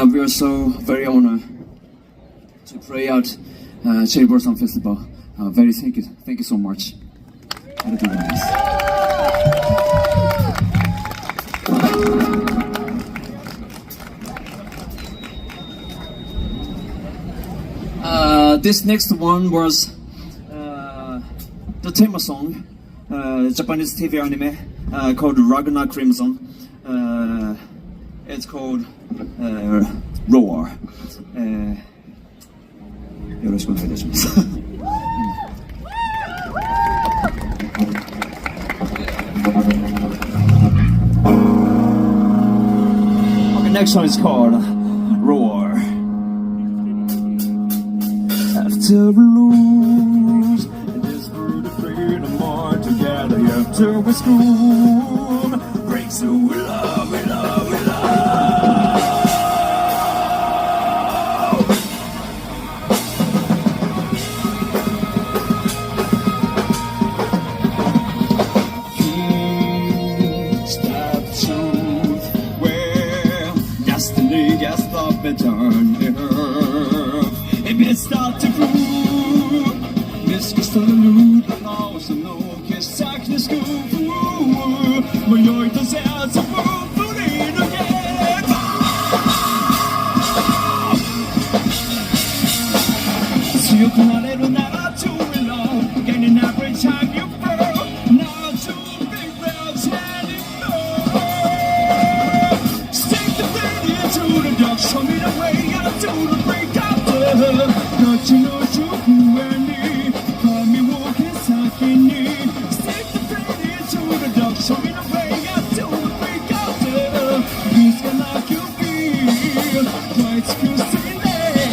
We are so very honored to play at Cherry Blossom Festival. Very thank you so much. This next one was the theme song, Japanese TV anime called Ragnar Crimson. It's called Roar. よろしくお願いいたします。Okay, next one is called Roar. After we lose, and this for the freedom more together, after we school, breaks through, we love, we love, we love. He's that truth where destiny gets the better. If it starts to prove, this gets to the loot, and also no kiss, sakna school. Men jag inte ser så för in och get. Så jag kunde det då nära too long, getting every time you fall. Now too big for standing low. Stick the radio to the dark, show me the way out to the break out. Don't you know you and me? Call me walking sakini. Stick the radio to the dark, show me the way out to the break out. He's gonna you feel quite excusing there.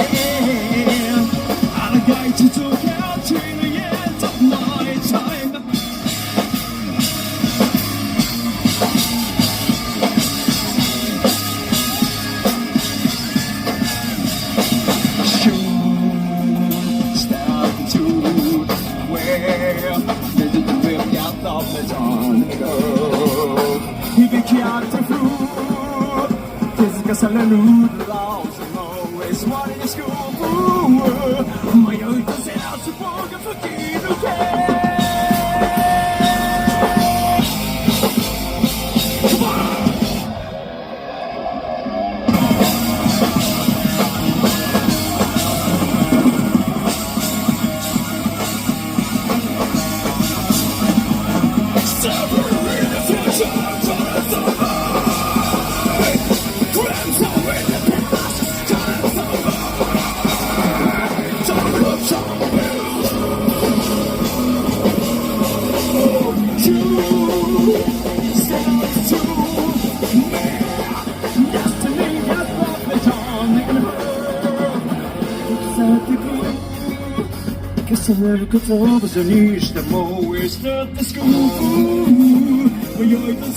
I'll guide you to count till the end of my time. Salute laws and always wanting to school. My youth is out to walk and forget again. Never could over the niche, the more is not the school. But you're the